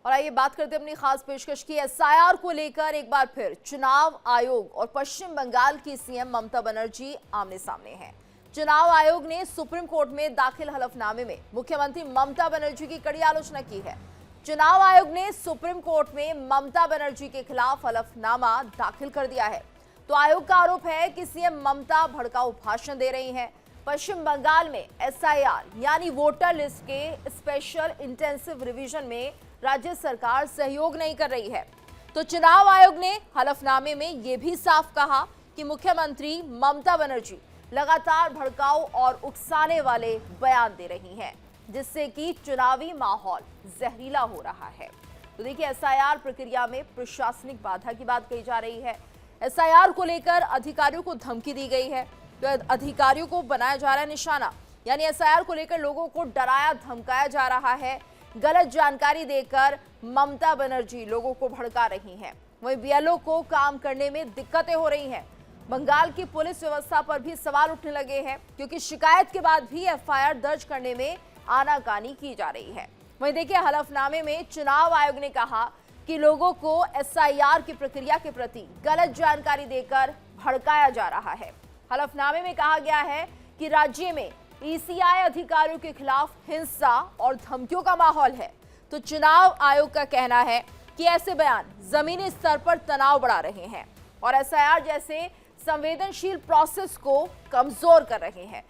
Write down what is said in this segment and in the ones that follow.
और आइए बात करते हैं अपनी खास पेशकश की। एसआईआर को लेकर एक बार फिर चुनाव आयोग और पश्चिम बंगाल की सीएम ममता बनर्जी आमने सामने हैं। चुनाव आयोग ने सुप्रीम कोर्ट में दाखिल हलफनामे में मुख्यमंत्री ममता बनर्जी की कड़ी आलोचना की है। चुनाव आयोग ने सुप्रीम कोर्ट में ममता बनर्जी के खिलाफ हलफनामा दाखिल कर दिया है। तो आयोग का आरोप है कि सीएम ममता भड़काऊ भाषण दे रही हैं। पश्चिम बंगाल में एसआईआर यानी वोटर लिस्ट के स्पेशल इंटेंसिव रिवीजन में राज्य सरकार सहयोग नहीं कर रही है। तो चुनाव आयोग ने हलफनामे में यह भी साफ कहा कि मुख्यमंत्री ममता बनर्जी लगातार भड़काऊ और उकसाने वाले बयान दे रही हैं, जिससे कि चुनावी माहौल जहरीला हो रहा है। तो देखिए, एसआईआर प्रक्रिया में प्रशासनिक बाधा की बात कही जा रही है। एसआईआर को लेकर अधिकारियों को धमकी दी गई है। तो अधिकारियों को बनाया जा रहा है निशाना, यानी एसआईआर को लेकर लोगों को डराया धमकाया जा रहा है। गलत जानकारी देकर ममता बनर्जी लोगों को भड़का रही हैं। वहीं बीएलओ को काम करने में दिक्कतें हो रही हैं। बंगाल की पुलिस व्यवस्था पर भी सवाल उठने लगे हैं, क्योंकि शिकायत के बाद भी एफआईआर दर्ज करने में आनाकानी की जा रही है। वहीं देखिए, हलफनामे में चुनाव आयोग ने कहा कि लोगों को एसआईआर की प्रक्रिया के प्रति गलत जानकारी देकर भड़काया जा रहा है। हलफनामे में कहा गया है कि राज्य में ईसीआई अधिकारियों के खिलाफ हिंसा और धमकियों का माहौल है। तो चुनाव आयोग का कहना है कि ऐसे बयान जमीनी स्तर पर तनाव बढ़ा रहे हैं और एसआईआर जैसे संवेदनशील प्रोसेस को कमजोर कर रहे हैं।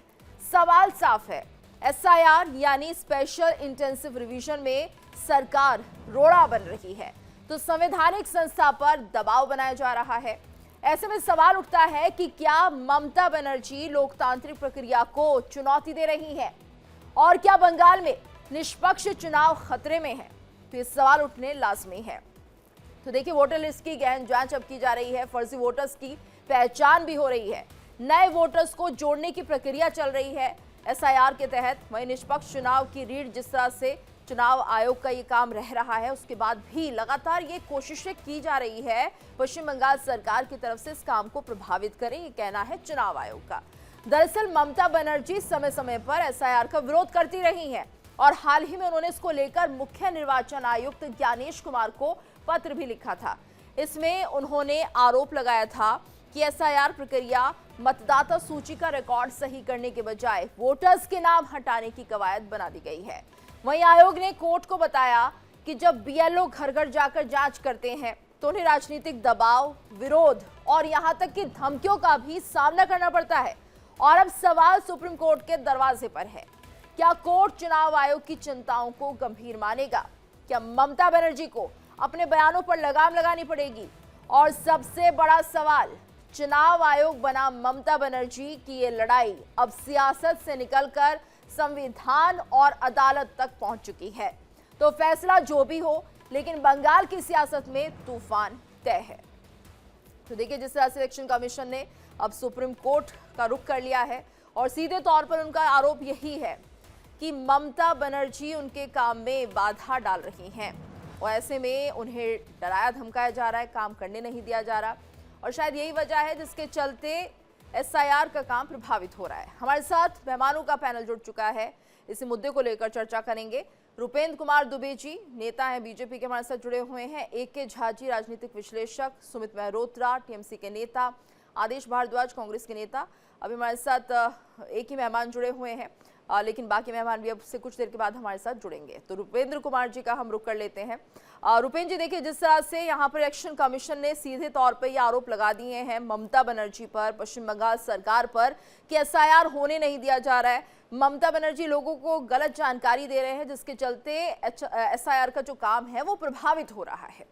सवाल साफ है, एसआईआर यानी स्पेशल इंटेंसिव रिवीजन में सरकार रोड़ा बन रही है, तो संवैधानिक संस्था पर दबाव बनाया जा रहा है। ऐसे में सवाल उठता है कि क्या ममता बनर्जी लोकतांत्रिक प्रक्रिया को चुनौती दे रही हैं और क्या बंगाल में निष्पक्ष चुनाव खतरे में है? तो ये सवाल उठने लाजमी है। तो देखिए, वोटर लिस्ट की गहन जांच अब की जा रही है। फर्जी वोटर्स की पहचान भी हो रही है। नए वोटर्स को जोड़ने की प्रक्रिया चल रही है एसआईआर के तहत। वहीं निष्पक्ष चुनाव की रीढ़ जिस तरह से चुनाव आयोग का ये काम रह रहा है, उसके बाद भी लगातार ये कोशिशें की जा रही है पश्चिम बंगाल सरकार की तरफ से इस काम को प्रभावित करें, ये कहना है चुनाव आयोग का। दरअसल ममता बनर्जी समय समय पर एसआईआर का विरोध करती रही हैं और हाल ही में उन्होंने इसको लेकर मुख्य निर्वाचन आयुक्त ज्ञानेश कुमार को पत्र भी लिखा था। इसमें उन्होंने आरोप लगाया था कि एसआईआर प्रक्रिया मतदाता सूची का रिकॉर्ड सही करने के बजाय वोटर्स के नाम हटाने की कवायद बना दी गई है। वहीं आयोग ने कोर्ट को बताया कि जब बीएलओ घर घर जाकर जांच करते हैं तो उन्हें राजनीतिक दबाव, विरोध और यहां तक कि धमकियों का भी सामना करना पड़ता है। और अब सवाल सुप्रीम कोर्ट के दरवाजे पर है। क्या कोर्ट चुनाव आयोग की चिंताओं को गंभीर मानेगा? क्या ममता बनर्जी को अपने बयानों पर लगाम लगानी पड़ेगी? और सबसे बड़ा सवाल, चुनाव आयोग बना ममता बनर्जी की ये लड़ाई अब सियासत से निकलकर संविधान और अदालत तक पहुंच चुकी है। तो फैसला जो भी हो, लेकिन बंगाल की सियासत में तूफान तय है। तो देखिए, जिस तरह से इलेक्शन कमीशन ने अब सुप्रीम कोर्ट का रुख कर लिया है और सीधे तौर पर उनका आरोप यही है कि ममता बनर्जी उनके काम में बाधा डाल रही हैं और ऐसे में उन्हें डराया धमकाया जा रहा है, काम करने नहीं दिया जा रहा। और शायद यही वजह है जिसके चलते एसआईआर का काम प्रभावित हो रहा है। हमारे साथ मेहमानों का पैनल जुड़ चुका है, इसी मुद्दे को लेकर चर्चा करेंगे। रुपेंद्र कुमार दुबे जी नेता हैं, बीजेपी के, हमारे साथ जुड़े हुए हैं। AK झा जी राजनीतिक विश्लेषक, सुमित मेहरोत्रा टीएमसी के नेता, आदेश भारद्वाज कांग्रेस के नेता। अभी हमारे साथ एक ही मेहमान जुड़े हुए हैं, लेकिन बाकी मेहमान भी अब से कुछ देर के बाद हमारे साथ जुड़ेंगे। तो रुपेंद्र कुमार जी का हम रुख कर लेते हैं। रुपेंद्र जी, देखिए, जिस तरह से यहाँ पर इलेक्शन कमीशन ने सीधे तौर पर ये आरोप लगा दिए हैं ममता बनर्जी पर, पश्चिम बंगाल सरकार पर, कि एसआईआर होने नहीं दिया जा रहा है। ममता बनर्जी लोगों को गलत जानकारी दे रहे हैं, जिसके चलते एसआईआर का जो काम है वो प्रभावित हो रहा है।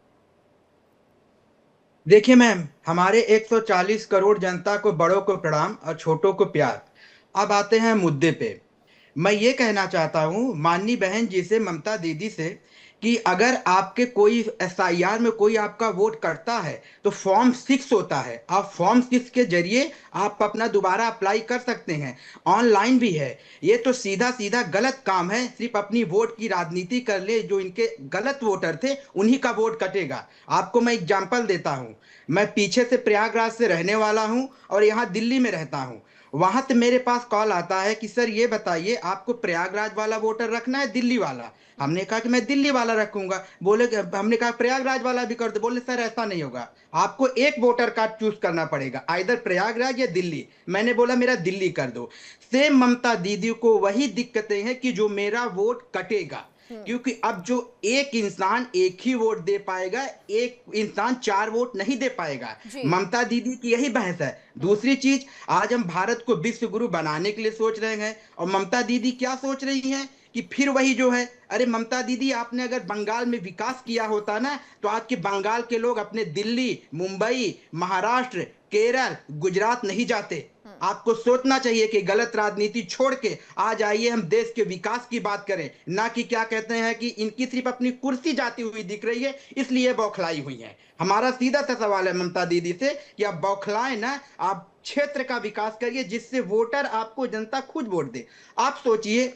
देखिए मैम, हमारे 140 करोड़ जनता को बड़ों को प्रणाम और छोटों को प्यार। अब आते हैं मुद्दे पे। मैं ये कहना चाहता हूँ माननीय बहन जी से, ममता दीदी से, कि अगर आपके कोई एसआईआर में कोई आपका वोट करता है तो फॉर्म 6 होता है। आप फॉर्म 6 के जरिए आप अपना दोबारा अप्लाई कर सकते हैं, ऑनलाइन भी है। ये तो सीधा सीधा गलत काम है। सिर्फ अपनी वोट की राजनीति कर ले, जो इनके गलत वोटर थे उन्हीं का वोट कटेगा। आपको मैं एग्जाम्पल देता हूँ। मैं पीछे से प्रयागराज से रहने वाला हूँ और यहाँ दिल्ली में रहता हूँ। वहां से मेरे पास कॉल आता है कि सर ये बताइए आपको प्रयागराज वाला वोटर रखना है दिल्ली वाला। हमने कहा कि मैं दिल्ली वाला रखूंगा। बोले कि हमने कहा प्रयागराज वाला भी कर दो। बोले सर ऐसा नहीं होगा, आपको एक वोटर कार्ड चूज करना पड़ेगा, आइदर प्रयागराज या दिल्ली। मैंने बोला मेरा दिल्ली कर दो। सेम ममता दीदी को वही दिक्कतें हैं कि जो मेरा वोट कटेगा, क्योंकि अब जो एक इंसान एक ही वोट दे पाएगा, एक इंसान 4 वोट नहीं दे पाएगा। जी। ममता दीदी की यही बहस है। दूसरी चीज, आज हम भारत को विश्व गुरु बनाने के लिए सोच रहे हैं, और ममता दीदी क्या सोच रही हैं कि फिर वही जो है, अरे ममता दीदी आपने अगर बंगाल में विकास किया होता ना, तो आज के बंगाल के लोग अपने दिल्ली, मुंबई, महाराष्ट्र, केरल, गुजरात नहीं जाते। आपको सोचना चाहिए कि गलत राजनीति छोड़ के आज आइए हम देश के विकास की बात करें, ना कि क्या कहते हैं कि इनकी सिर्फ अपनी कुर्सी जाती हुई दिख रही है इसलिए बौखलाई हुई है। हमारा सीधा सा सवाल है ममता दीदी से कि आप बौखलाएं ना, आप क्षेत्र का विकास करिए जिससे वोटर आपको, जनता खुद वोट दे। आप सोचिए,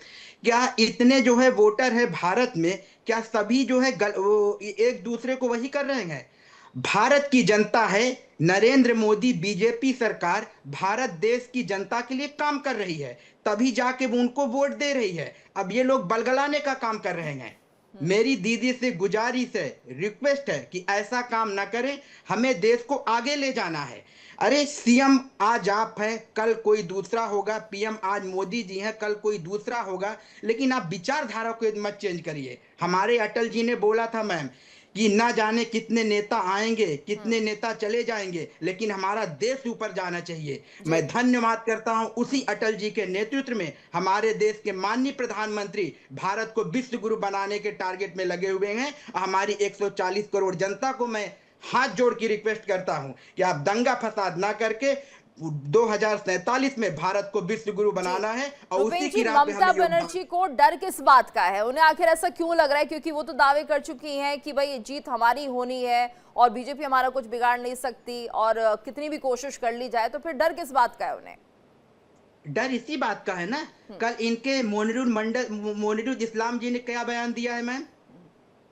क्या इतने जो है वोटर है भारत में, क्या सभी जो है एक दूसरे को वही कर रहे हैं? भारत की जनता है, नरेंद्र मोदी बीजेपी सरकार भारत देश की जनता के लिए काम कर रही है, तभी जाके वो उनको वोट दे रही है। अब ये लोग बलगलाने का काम कर रहे हैं। मेरी दीदी से गुजारिश है, रिक्वेस्ट है कि ऐसा काम ना करें, हमें देश को आगे ले जाना है। अरे सीएम आज आप हैं, कल कोई दूसरा होगा, पीएम आज मोदी जी हैं, कल कोई दूसरा होगा, लेकिन आप विचारधारा को मत चेंज करिए। हमारे अटल जी ने बोला था मैम कि ना जाने कितने नेता आएंगे, कितने नेता चले जाएंगे, लेकिन हमारा देश ऊपर जाना चाहिए। मैं धन्यवाद करता हूं उसी अटल जी के नेतृत्व में हमारे देश के माननीय प्रधानमंत्री भारत को विश्व गुरु बनाने के टारगेट में लगे हुए हैं। हमारी 140 करोड़ जनता को मैं हाथ जोड़ की रिक्वेस्ट करता हूं कि आप दंगा फसाद ना करके 2047 में भारत को विश्व गुरु बनाना है, और उसी रुपेश की जी, राह पे ममता हमें योगदान। बनर्जी को डर किस बात का है? उन्हें आखिर ऐसा क्यों लग रहा है? क्योंकि वो तो दावे कर चुकी हैं कि भाई ये जीत हमारी होनी है और बीजेपी हमारा कुछ बिगाड़ नहीं सकती, और कितनी भी कोशिश कर ली जाए, तो फिर डर किस बात का है उन्हें? डर इसी बात का है ना, कल इनके मोनिरुल इस्लाम जी ने क्या बयान दिया है मैम,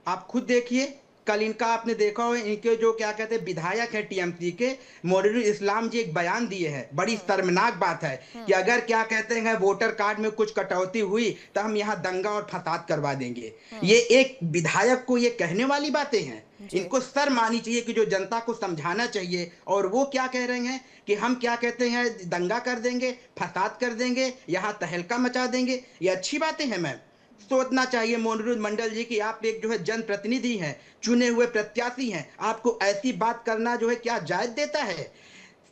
आप खुद देखिए। कल इनका आपने देखा हो, इनके जो क्या कहते हैं विधायक है टीएमसी के, मोनिरुल इस्लाम जी एक बयान दिए हैं। बड़ी शर्मनाक बात है कि अगर क्या कहते हैं वोटर कार्ड में कुछ कटौती हुई तो हम यहाँ दंगा और फसाद करवा देंगे। ये एक विधायक को ये कहने वाली बातें हैं। इनको शर्म आनी चाहिए कि जो जनता को समझाना चाहिए, और वो क्या कह रहे हैं कि हम क्या कहते हैं दंगा कर देंगे, फसाद कर देंगे, यहाँ तहलका मचा देंगे। ये अच्छी बातें हैं मैम। सोचना चाहिए मोनिरुल मंडल जी की आप एक जो है जनप्रतिनिधि हैं, चुने हुए प्रत्याशी हैं, आपको ऐसी बात करना जो है क्या जायज देता है?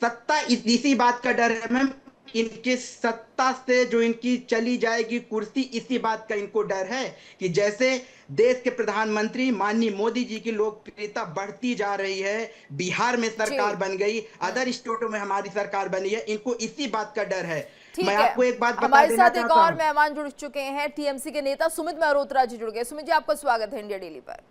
सत्ता इसी बात का डर है मैम, इनके सत्ता से जो इनकी चली जाएगी कुर्सी, इसी बात का इनको डर है कि जैसे देश के प्रधानमंत्री माननीय मोदी जी की लोकप्रियता बढ़ती जा रही है, बिहार में सरकार बन गई, अदर स्टेटों में हमारी सरकार बनी है, इनको इसी बात का डर है। ठीक मैं है, आपको एक बात बता हमारे देना साथ एक चाहता और हूं। मेहमान जुड़ चुके हैं, टीएमसी के नेता सुमित मल्होत्रा जी जुड़ गए। सुमित जी, आपका स्वागत है इंडिया डेली पर।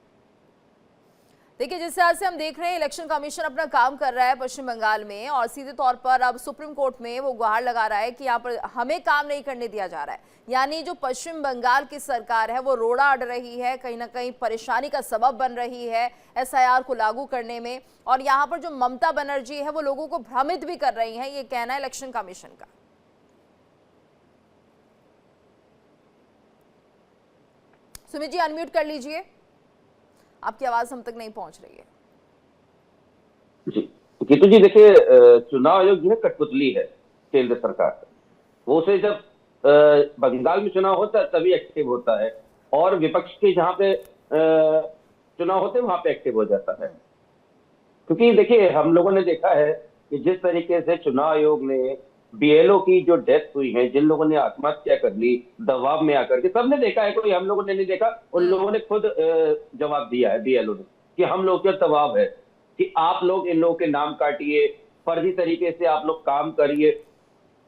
देखिए, जिस तरह से हम देख रहे हैं इलेक्शन कमीशन अपना काम कर रहा है पश्चिम बंगाल में, और सीधे तौर पर अब सुप्रीम कोर्ट में वो गुहार लगा रहा है कि यहाँ पर हमें काम नहीं करने दिया जा रहा है। यानी जो पश्चिम बंगाल की सरकार है वो रोड़ा अड़ रही है, कहीं ना कहीं परेशानी का सबब बन रही है एसआईआर को लागू करने में, और यहाँ पर जो ममता बनर्जी है वो लोगों को भ्रमित भी कर रही है, ये कहना है इलेक्शन कमीशन का। सुमित जी, अनम्यूट कर लीजिए, आपकी आवाज हम तक नहीं पहुंच रही है। जी गीतू जी, देखिए चुनाव आयोग जो है कठपुतली है केंद्र सरकार का। वो उसे जब बंगाल में चुनाव होता है तभी एक्टिव होता है, और विपक्ष के जहां पे चुनाव होते हैं वहां पे एक्टिव हो जाता है। क्योंकि देखिए हम लोगों ने देखा है कि जिस तरीके से चुनाव आयोग ने बीएलओ की जो डेथ हुई है, जिन लोगों ने आत्महत्या कर ली दबाव में आकर के, सबने देखा है, कोई हम लोगों ने नहीं देखा, उन लोगों ने खुद जवाब दिया है बीएलओ ने कि हम लोग के दबाव है कि आप लोग इन लोगों के नाम काटिए, फर्जी तरीके से आप लोग काम करिए।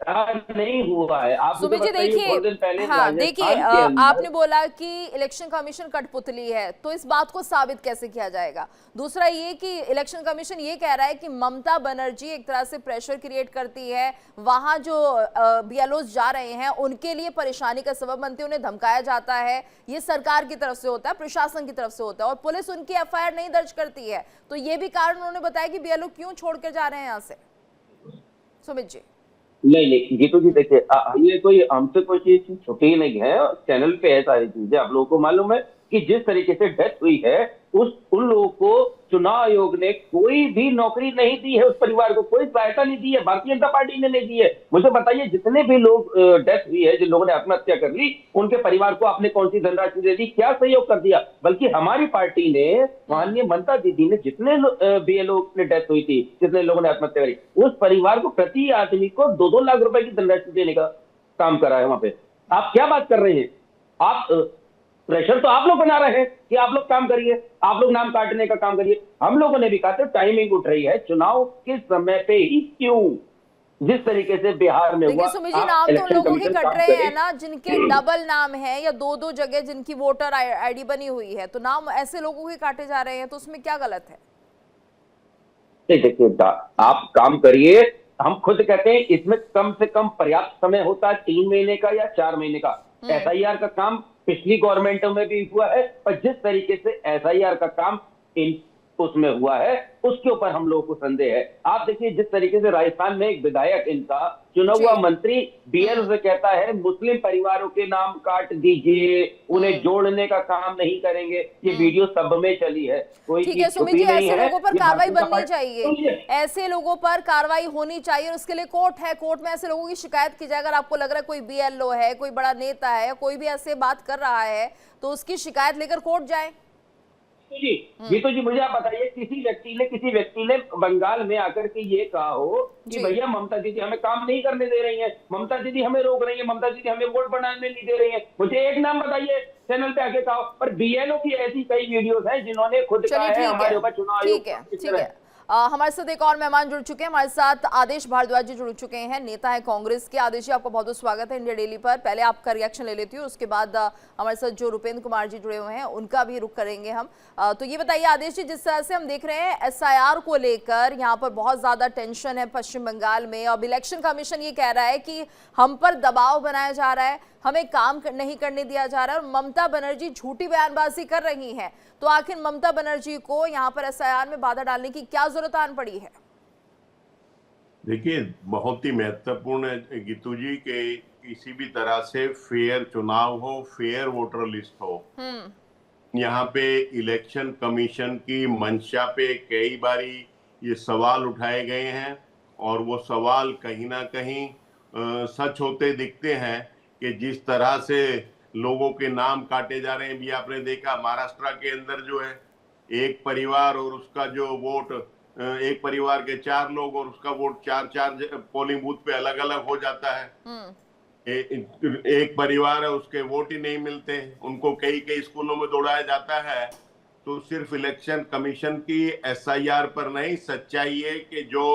नहीं हुआ है। आप सुमित जी देखिए, हाँ देखिए, आपने बोला कि इलेक्शन कमीशन कठपुतली है, तो इस बात को साबित कैसे किया जाएगा? दूसरा ये कि इलेक्शन कमीशन ये कह रहा है कि ममता बनर्जी एक तरह से प्रेशर क्रिएट करती है, वहां जो बीएलओज जा रहे हैं उनके लिए परेशानी का सबब बनते, उन्हें धमकाया जाता है। ये सरकार की तरफ से होता है, प्रशासन की तरफ से होता है, और पुलिस उनकी एफआईआर नहीं दर्ज करती है। तो ये भी कारण उन्होंने बताया कि बीएलओ क्यों छोड़कर जा रहे हैं यहाँ से। सुमित जी, नहीं नहीं गीतू जी देखिए, ये कोई हमसे कोई चीज छुपी नहीं है, चैनल पे है सारी चीजें, आप लोगों को मालूम है कि जिस तरीके से डेथ हुई है उन लोगों को चुनाव आयोग ने कोई भी नौकरी नहीं दी है, उस परिवार को कोई सहायता नहीं दी है, भारतीय जनता पार्टी ने नहीं दी है। मुझे बताइए, जितने भी लोग डेथ हुई है, जिन लोगों ने आत्महत्या कर ली, उनके परिवार को आपने कौन सी धनराशि दे दी, क्या सहयोग कर दिया? बल्कि हमारी पार्टी ने, माननीय ममता दीदी ने, जितने भी लोग ने डेथ हुई थी, जितने लोगों ने आत्महत्या करी, उस परिवार को प्रति आदमी को 2-2 लाख रुपए की धनराशि देने का काम करा है वहां पे। आप क्या बात कर रहे हैं? आप प्रेशर तो आप लोग बना रहे हैं कि आप लोग काम करिए, आप लोग नाम काटने का काम करिए। हम लोगों ने भी कहा था टाइमिंग उठ रही है, चुनाव के समय पे ही क्यों? जिस तरीके से बिहार में देखिए हुआ, सुमित जी, आप नाम तो इलेक्शन लोगों के कमीशन कट काम रहे करे। हैं ना, जिनके डबल नाम है या 2-2 जगह जिनकी वोटर आईडी बनी हुई है, तो नाम ऐसे लोगों के काटे जा रहे हैं, तो उसमें क्या गलत है? देखिए, आप काम करिए, हम खुद कहते हैं इसमें कम से कम पर्याप्त समय होता है, 3 महीने का या 4 महीने का। एसआईआर का काम पिछली गवर्नमेंट में भी हुआ है, पर जिस तरीके से एसआईआर का काम उसमें हुआ है, उसके ऊपर हम लोगों को संदेह है। आप देखिए, जिस तरीके से राजस्थान में एक विधायक, इनका चुना हुआ मंत्री बीएलओ से कहता है मुस्लिम परिवारों के नाम काट दीजिए, उन्हें जोड़ने का काम नहीं करेंगे। ये वीडियो सब में चली है, कोई ठीक है सुमित जी, ऐसे लोगों पर कार्रवाई बननी चाहिए, ऐसे लोगों पर कार्रवाई होनी चाहिए, और उसके लिए कोर्ट है, कोर्ट में ऐसे लोगों की शिकायत की जाए। अगर आपको लग रहा है कोई बीएलओ है, कोई बड़ा नेता है, कोई भी ऐसे बात कर रहा है, तो उसकी शिकायत लेकर कोर्ट जाए। जी गीतू जी, मुझे आप बताइए, किसी व्यक्ति ने बंगाल में आकर के ये कहा हो कि भैया ममता दीदी हमें काम नहीं करने दे रही हैं, ममता दीदी हमें रोक रही है, ममता दीदी हमें वोट बनाने नहीं दे रही है? मुझे एक नाम बताइए चैनल पे आके कहा। पर बीएलओ की ऐसी कई वीडियोस हैं जिन्होंने खुद कहा है हमारे ऊपर चुनाव आयोग। ठीक है। हमारे साथ एक और मेहमान जुड़ चुके हैं, हमारे साथ आदेश भारद्वाज जी जुड़ चुके हैं, नेता है कांग्रेस के। आदेश जी, आपका बहुत बहुत स्वागत है इंडिया डेली पर। पहले आपका रिएक्शन ले लेती हूँ, उसके बाद हमारे साथ जो रुपेंद्र कुमार जी जुड़े हुए हैं उनका भी रुख करेंगे हम। तो ये बताइए आदेश जी, जिस तरह से हम देख रहे हैं एसआईआर को लेकर यहाँ पर बहुत ज्यादा टेंशन है पश्चिम बंगाल में, अब इलेक्शन कमीशन ये कह रहा है कि हम पर दबाव बनाया जा रहा है, हमें काम नहीं करने दिया जा रहा है, और ममता बनर्जी झूठी बयानबाजी कर रही हैं, तो आखिर ममता बनर्जी को यहाँ पर एसआईआर में बाधा डालने की क्या जरूरत आन पड़ी है? देखिए, बहुत ही महत्वपूर्ण है गीतू जी के किसी भी तरह से फेयर चुनाव हो, फेयर वोटर लिस्ट हो। यहाँ पे इलेक्शन कमीशन की मंशा पे कई बारी ये सवाल उठाए गए हैं, और वो सवाल कहीं ना कहीं सच होते दिखते हैं कि जिस तरह से लोगों के नाम काटे जा रहे हैं। भी आपने देखा महाराष्ट्र के अंदर जो है, एक परिवार और उसका जो वोट, एक परिवार के 4 लोग और उसका वोट 4-4 पोलिंग बूथ पे अलग अलग हो जाता है। एक परिवार है, उसके वोट ही नहीं मिलते, उनको कई स्कूलों में दौड़ाया जाता है। तो सिर्फ इलेक्शन कमीशन की एसआईआर पर नहीं, सच्चाई है कि जो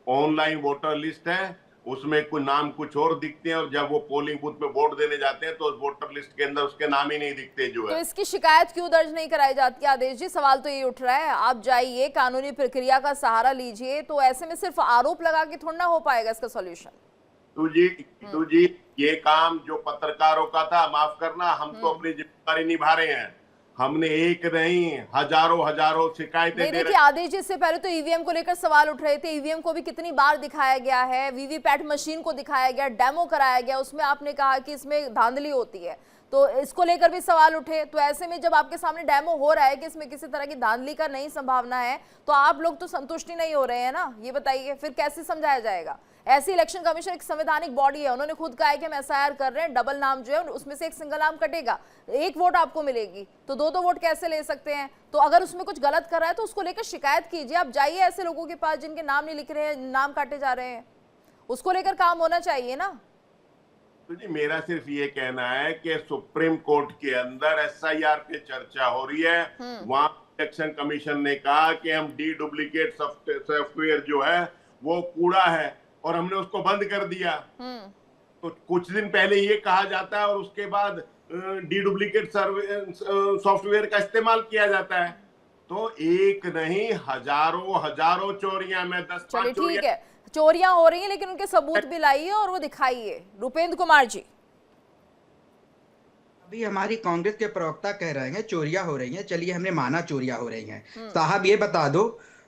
ऑनलाइन वोटर लिस्ट है उसमें कुछ नाम कुछ और दिखते हैं, और जब वो पोलिंग बूथ में वोट देने जाते हैं तो उस वोटर लिस्ट के अंदर उसके नाम ही नहीं दिखते जो है। तो इसकी शिकायत क्यों दर्ज नहीं कराई जाती आदेश जी? सवाल तो ये उठ रहा है। आप जाइए, कानूनी प्रक्रिया का सहारा लीजिए, तो ऐसे में सिर्फ आरोप लगा के थोड़ा ना हो पाएगा इसका सॉल्यूशन। तो जी ये काम जो पत्रकारों का था, माफ करना, हम तो अपनी जिम्मेदारी निभा रहे हैं। हमने एक नहीं हजारों शिकायतें दे रहे। देखिए आदेश जी, इससे पहले तो ईवीएम को लेकर सवाल उठ रहे थे, ईवीएम को भी कितनी बार दिखाया गया है, वीवीपैट मशीन को दिखाया गया, डेमो कराया गया, उसमें आपने कहा कि इसमें धांधली होती है, तो इसको लेकर भी सवाल उठे। तो ऐसे में जब आपके सामने डेमो हो रहा है कि इसमें किसी तरह की धांधली का नहीं संभावना है, तो आप लोग तो संतुष्टि नहीं हो रहे हैं ना? ये बताइए फिर कैसे समझाया जाएगा? ऐसी इलेक्शन कमीशन एक संवैधानिक बॉडी है, उन्होंने खुद कहा है कि हम एसआईआर कर रहे हैं, डबल नाम जो है उसमें से एक सिंगल नाम कटेगा, एक वोट आपको मिलेगी, तो 2-2 वोट कैसे ले सकते हैं? तो अगर उसमें कुछ गलत कर रहा है तो उसको लेकर शिकायत कीजिए। आप जाइए ऐसे लोगों के पास जिनके नाम नहीं लिख रहे हैं, नाम काटे जा रहे हैं, उसको लेकर काम होना चाहिए ना। तो जी मेरा सिर्फ ये कहना है कि सुप्रीम कोर्ट के अंदर एसआईआर पे चर्चा हो रही है, वहां इलेक्शन कमीशन ने कहा कि हम डुप्लीकेट सॉफ्टवेयर जो है वो कूड़ा है और हमने उसको बंद कर दिया। तो कुछ दिन पहले ये कहा जाता है और उसके बाद डुप्लीकेट सॉफ्टवेयर का इस्तेमाल किया जाता है। तो एक नहीं हजारों चोरियां, मैं 10-5 ठीक है, चोरियां हो रही हैं, लेकिन उनके सबूत भी लाइए और वो दिखाइए। रुपेंद्र कुमार जी, अभी हमारी कांग्रेस के प्रवक्ता कह रहे हैं चोरियां हो रही हैं, चलिए हमने माना चोरियां हो रही हैं, साहब ये बता दो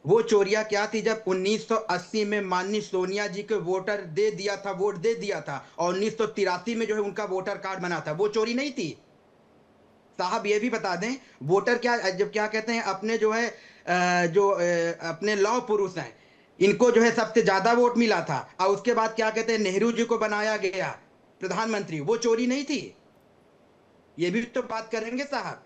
वो चोरियां क्या थी जब 1980 में माननीय सोनिया जी को वोट दे दिया था और 1983 में जो है उनका वोटर कार्ड बना था, वो चोरी नहीं थी साहब। ये भी बता दें, वोटर क्या कहते हैं, अपने जो है अपने लौह पुरुष हैं, इनको जो है सबसे ज्यादा वोट मिला था और उसके बाद क्या कहते हैं नेहरू जी को बनाया गया प्रधानमंत्री, वो चोरी नहीं थी। ये भी तो बात करेंगे साहब,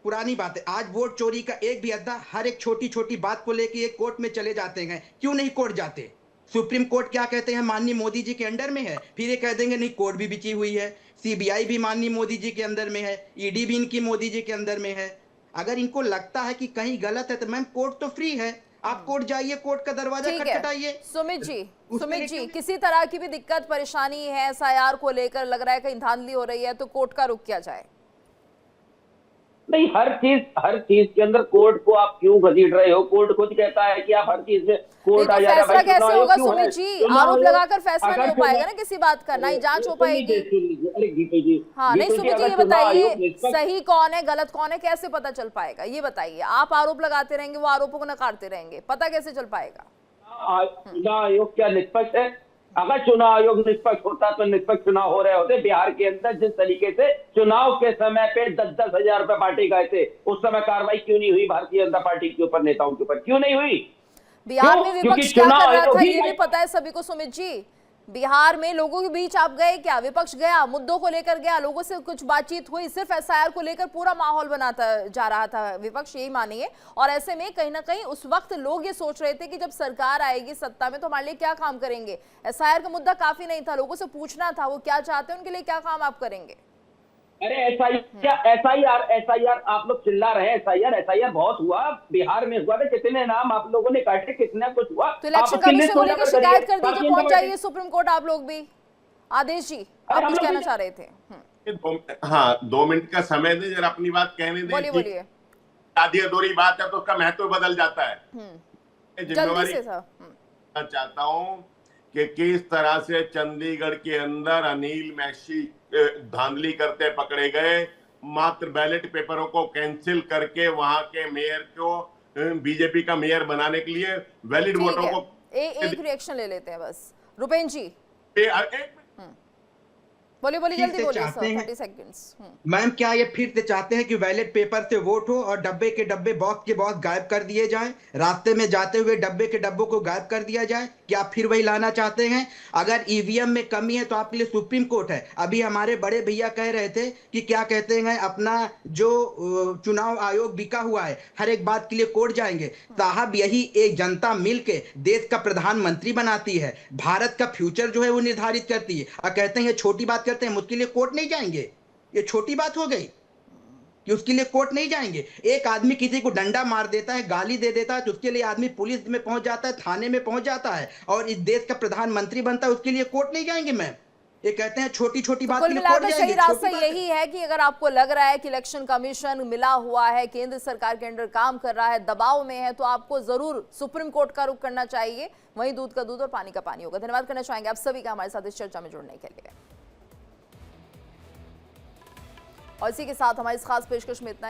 पुरानी बात है। आज वोट चोरी का एक भी अड्डा, हर एक छोटी छोटी बात को लेकर एक कोर्ट में चले जाते हैं। क्यों नहीं कोर्ट जाते? सुप्रीम कोर्ट क्या कहते हैं, माननीय मोदी जी के अंडर में है, फिर ये कह देंगे नहीं कोर्ट भी बिची हुई है, सीबीआई भी माननीय मोदी जी के अंदर में है, ईडी भी इनकी मोदी जी के अंदर में है। अगर इनको लगता है कि कहीं गलत है तो मैम कोर्ट तो फ्री है, आप कोर्ट जाइए, कोर्ट का दरवाजा ठीक है खटखटाइए। सुमित जी किसी तरह की भी दिक्कत परेशानी है एसआईआर को लेकर, लग रहा है कहीं धांधली हो रही है, तो कोर्ट का रुख किया जाए? नहीं, हर चीज के अंदर कोर्ट को आप क्यों घसीट रहे हो? कोर्ट खुद कहता है कि आप हर चीज में कोर्ट आ जा रहा है। फैसला कैसे होगा सुमित जी? आरोप लगाकर फैसला नहीं हो पाएगा ना किसी बात का, ना ही जांच हो पाएगी। अरे गीतू जी, हाँ नहीं सुमित जी, ये बताइए सही कौन है गलत कौन है कैसे पता चल पाएगा? ये बताइए, आप आरोप लगाते रहेंगे, वो आरोपों को नकारते रहेंगे, पता कैसे चल पाएगा? चुनाव आयोग क्या निष्पक्ष है? अगर चुनाव आयोग निष्पक्ष होता तो निष्पक्ष चुनाव हो रहे होते। बिहार के अंदर जिस तरीके से चुनाव के समय पे 10-10 हजार रुपए बांटे गए थे, उस समय कार्रवाई क्यों नहीं हुई भारतीय जनता पार्टी के ऊपर, नेताओं के ऊपर क्यों नहीं हुई? बिहार में विपक्ष क्या कर रहा था ये भी पता है सभी को सुमित जी। बिहार में लोगों के बीच आप गए क्या? विपक्ष गया, मुद्दों को लेकर गया, लोगों से कुछ बातचीत हुई? सिर्फ एसआईआर को लेकर पूरा माहौल बनाता जा रहा था विपक्ष, यही मानिए। और ऐसे में कहीं ना कहीं उस वक्त लोग ये सोच रहे थे कि जब सरकार आएगी सत्ता में तो हमारे लिए क्या काम करेंगे। एसआईआर का मुद्दा काफी नहीं था, लोगों से पूछना था वो क्या चाहते हैं, उनके लिए क्या काम आप करेंगे। अरे एसआईआर आप लोग चिल्ला रहे हैं, एसआईआर बहुत हुआ, बिहार में हुआ था, कितने नाम आप लोगों ने काटे, कितना कुछ हुआ। तो इलेक्शन कमीशन को लेकर शिकायत कर दीजिए, पहुंच जाइए सुप्रीम कोर्ट आप लोग भी। आदेश जी आप कुछ कहना चाह रहे थे? हाँ 2 मिनट का समय दे, जरा अपनी बात कहने दे। बोलिए। आधी अधूरी बात है तो उसका महत्व बदल जाता है। जिम्मेवारी चाहता हूँ कि किस तरह से चंडीगढ़ के अंदर अनिल मैसी धांधली करते पकड़े गए, मात्र बैलेट पेपरों को कैंसिल करके वहां के मेयर को बीजेपी का मेयर बनाने के लिए वैलिड वोटों को एक रिएक्शन ले लेते हैं बस। रुपेन जी बोलिए जल्दी बोलिए सर, 30 सेकंड्स। मैम क्या ये फिर से चाहते हैं कि बैलेट पेपर से वोट हो और डब्बे के डब्बे बॉक्स के बॉक्स गायब कर दिए जाएं, रास्ते में जाते हुए डब्बे के डब्बों को गायब कर दिया जाए? क्या आप फिर वही लाना चाहते हैं? अगर ईवीएम में कमी है तो आपके लिए सुप्रीम कोर्ट है। अभी हमारे बड़े भैया कह रहे थे कि क्या कहते हैं अपना जो चुनाव आयोग बिका हुआ है, हर एक बात के लिए कोर्ट जाएंगे। साहब यही एक जनता मिल के देश का प्रधानमंत्री बनाती है, भारत का फ्यूचर जो है वो निर्धारित करती है, और कहते हैं ये छोटी बात करते हैं, उसके लिए कोर्ट नहीं जाएंगे। ये छोटी बात हो गई कि उसके लिए कोर्ट नहीं जाएंगे? एक आदमी किसी को डंडा मार देता है, गाली दे देता है, तो उसके लिए आदमी पुलिस में पहुंच जाता है, थाने में पहुंच जाता है, और इस देश का प्रधानमंत्री बनता है, उसके लिए कोर्ट नहीं जाएंगे मैम? ये कहते हैं छोटी छोटी बात के लिए कोर्ट जाएंगे। सही रास्ता यही है कि अगर आपको लग रहा है कि इलेक्शन कमीशन मिला हुआ है, केंद्र सरकार के अंडर काम कर रहा है, दबाव में है, तो आपको जरूर सुप्रीम कोर्ट का रुख करना चाहिए। वहीं दूध का दूध और पानी का पानी होगा। धन्यवाद करना चाहेंगे आप सभी का हमारे साथ इस चर्चा में जुड़ने के लिए। और इसी के साथ हमारी इस खास पेशकश में इतना ही।